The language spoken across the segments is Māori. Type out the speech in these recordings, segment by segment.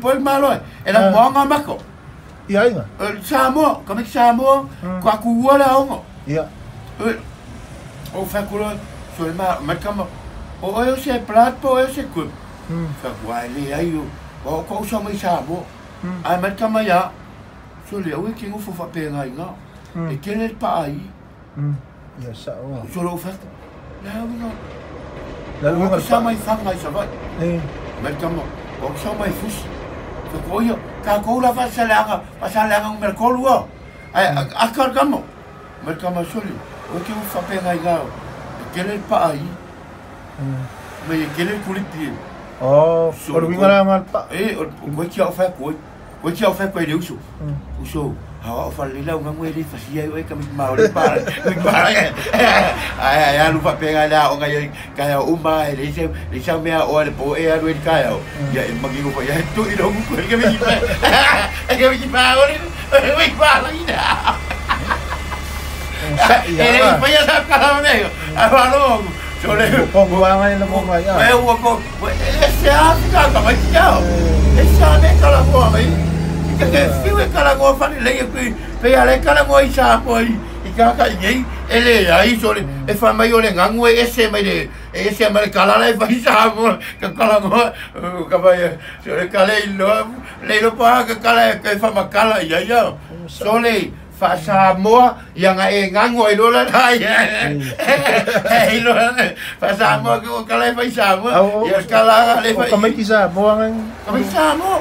poi malo e la monga mako Ia inga. Samoa kami Samoa ko aku wala ongo Ia. o fa kulo so ma kama o eu se plat po eu se ku fa wale ayo o ko so mai Samoa ai ma kama ya so le o ki ngo fa pe nga inga e kele pa ai Ia sa o. so lo fa la no Lalu o sa mai fa mai sa vai Eh. ma kama o sa mai fus fa ko yo ka ko la fa sa la mer ko lu ai akar kamo ma kama so le o ki fa pe nga inga kele pa ai me kele kulipi Oh, o winga ngal pa. O ki au fa ko de uso uso ha fa le la nga ngwe fa sia e ka mi ma le pa ai lu fa pega la o nga ka ya uma le se me o le po e a le ka ya ya ma ki ko ya tu i do ko ke mi pa o le pa la ida e pa ya sa ka me a va lo so le pongo ngai la mo ngai ya. E o ko se a ka ma ki ya e sa ne ka la ko mai que fiu e kala go fani le ku pe ale kala go isa poi I ka ngai ele ai sole e fa mai ole ngangu ese mai de ese mai kala le fa isa mo ka kala go ka vai sole kala le lo pa ka kala ka fa makala ya ya sole fa sa mo yang ai ngangu ai lo la dai ai lo fa sa mo ko kala fa isa mo ya kala le fa ka mai kisa mo ngai. ka mai sa mo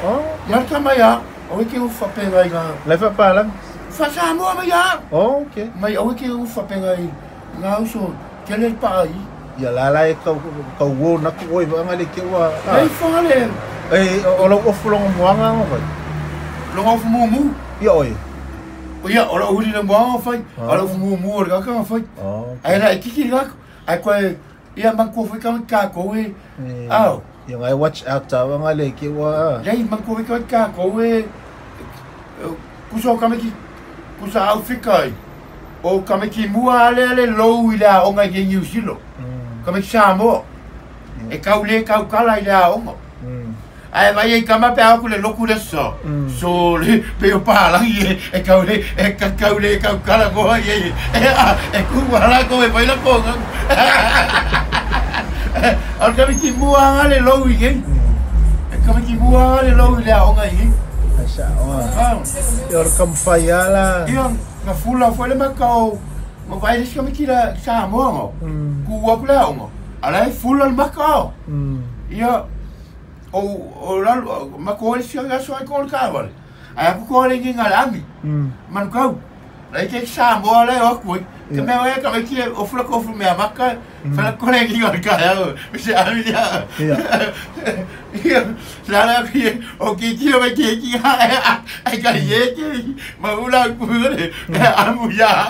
mar ka mai ya o ke u fa pe ngai ga Le fa pa lang. fa sa mo mai ya Oh, okay. mai o ke u fa pe ngai nga so ke le pa ai Ya la la ka wo na ko ba ngali ke wa. ai fa le O lo o fulong mo nga ngo. lo ngo fu mu Ya oi. o ya o lo hu le mo fa o lo fu mu o ga ka fa Oh. ai la ki ga ai ko ia man ko fa ka ko e au Yang I watch out ta nga le ke wa. Lei man ko ka ko e kuso kameki kusa au fikai o kameki mua ale lo ila o nga ye silo kameki samo e kaule kala ila o ai vai e kama pe aku le loku le so le pe o pa la ye e kaule kala go ye e ku wala ko e vai la ko al kameki mua ale lo ye kama ki bua le lo le o ngai Asa o. Yor kampayala. Iang na fula foi le macau mo vai des kama ki la sa mo ku wa kula o ala fula le macau ia o la macau le sia ga so ko ka wal ai ko le ngi ngalami man kau la ke sa mo le o ku que me voy a comer aquí o fula ko fu me amaka fala ko le ngi ka ya se ami ya la ki o ki me ki ai ka ye ki ma ula ku le amu ya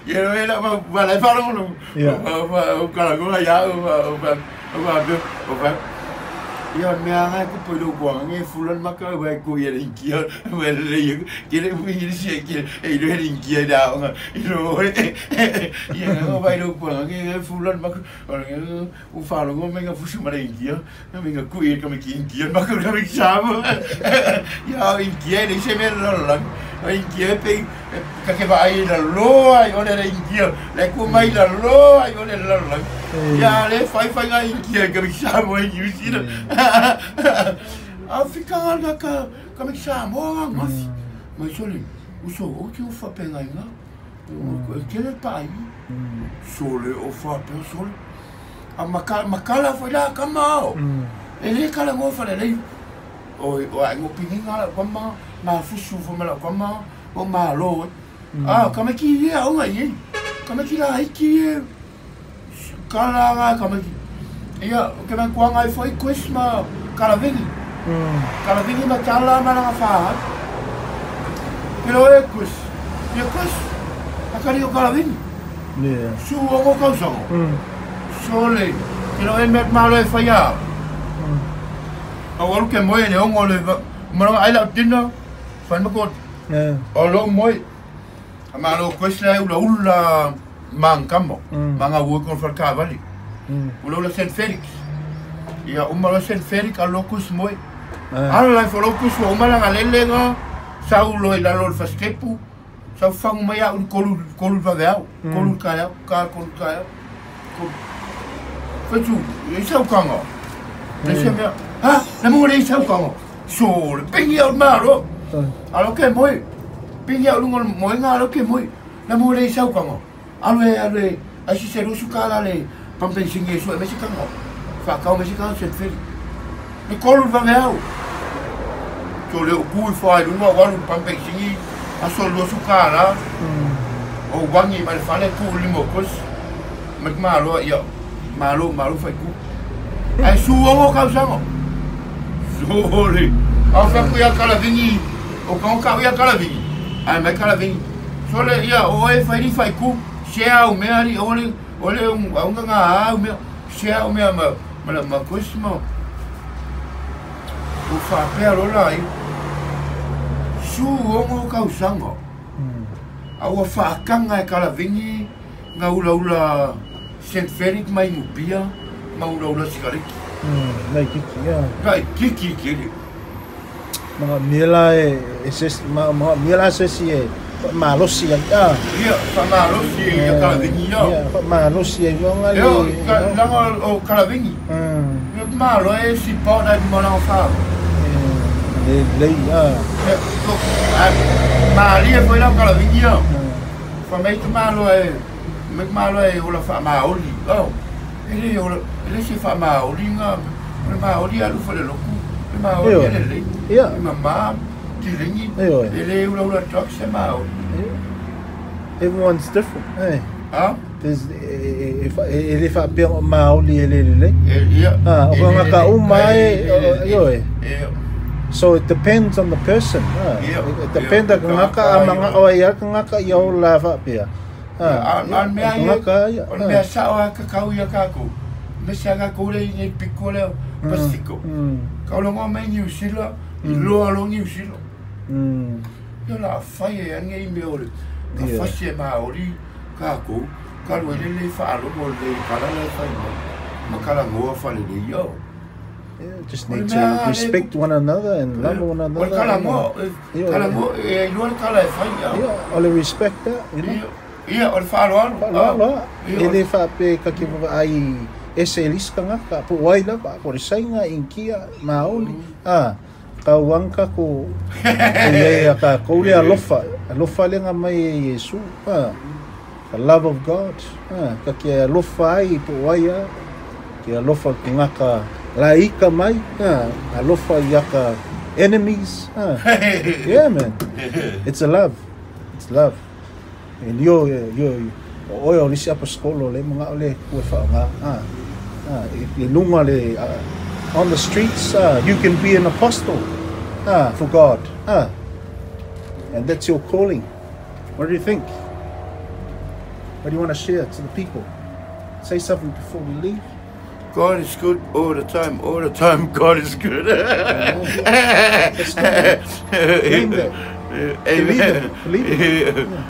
ye no era ma vale fa lo o ka go ya o ia me anga ku polo ko nge fulan maka wa ko ye rinkia wa le ke le fu ye se ke e le rinkia da nga I no ye no vai lo ko nge fulan maka o fa lo me nga fu su mara rinkia me nga ku ye ka me rinkia maka ka me chamo ia rinkia le se me lo la rinkia pe ka ke vai la lo ai o le rinkia le ku mai la lo ai o le la ia le fai nga rinkia ka me chamo e you see Afrika nga ka me Samoa nga mai soli uso o ki o fa pe ngai nga o ke le pai sole o fa pe sole a makala foi la ka mau ele kala ngo fa le o ai ngo pingi nga ka ma fusu fo me la ka ma o ma lo ka me ki ia o ngai ka me ki la ai ki kala nga ka me ia ke man kuang ai foi Christmas Kalavingi ma chala ma nga fa pero e kus akari o Kalavingi su o ngo ka so sole pero e met malo e fa ya o ke mo e o ngo le ma ai la dinner fa ma ko o lo mo ma lo Christmas ula mang kamo manga wo ko fa ka vali ulo la Saint Felix Ia umala sen feri ka locus moi. Ala lai fo locus fo umala ngalele nga sau loi la lol faskepu. Sau fangu mai au kolu va veau. Kolu kaya ka kolu kaya. Fetu, e sau kanga. Ne se mea. Ha, na mo le sau kanga. So, le pingi au maro. Alo ke moi. Pingi au lungo moi nga alo ke moi. Na mo le sau kanga. Ale asi se rusu kala le pampen singe so me se kanga. Fa ka me se kanga se feri. Ne kolu va veau. So le o kui fa lungo walu pampen singe aso lo su kala. O wangi mal fale ku limo kos. Mek malo ia. Malo fai ku. Ai suongo kau sango. Sole. Au fa ku ia kala vingi. O kau ia kala vingi. Ai mai kala vingi. Sole ia o e fai ku. Shea o meari ole unga nga au me. Shea o mea ma kusmo. O fa pe rola ai. Suongo kau sango. Au fa kanga e kala vingi. Nga ula Saint Felix mai mupia, maula sigariki. Nai kiki, ya. Nai kiki kiri. Mga mila mga mila sesi malosi yang Iya, malosi yang kalavingi ya. Iya, malosi yang ngali. Ya, nang o kalavingi. Ya malo si poda di mana fa. Le ya. Maria foi lá kalavingi ya. Fa mai malo Mek malo ola fa maoli. Oh. Ele se fa maoli nga. Maoli alu fa le loku. Maoli ele. Ia. Mama tilingi. Ele ola talk se maoli. Everyone's different, eh? Ah? There's ele fa pe maoli ele. Ia. Ah, o ka umai yo. So it depends on the person. It depends ngaka mga oya ngaka yo la fa pe. An mea mea sawa kakau ia kako. Me se aga kore i ngai piko leo Pasifiko. Kau longo mai New Zealand, i loa lo New Zealand. Ia la whai e ange i mea ore. Ka whasi e maori kako. Ka lua lele whaalo mo le karala whai mai. Ma kala ngoa whale le iau. Just need to respect one another and love one another. Kala ngoa, e lua kala e whai iau. Yeah, all respect that, you know. Ia, o le whaaloalo. Whaaloalo. Ele whape ka ki ai ese liska ngaka. Po waila pa, po resainga inkia maoli. Ka wangka ko ia ka koule alofa. Alofa lenga mai Yesu. The love of God. Ka ki alofa ai po waia. Ki alofa ko ngaka laika mai. Alofa yaka enemies. Yeah, man. It's a love. It's love. And yo oyo lisi apostolo le mga ole ko fa nga lunga le on the streets you can be an apostle for God and that's your calling. What do you think? What do you want to share to the people? Say something before we leave. God is good all the time. God is good. Believe that. Believe it.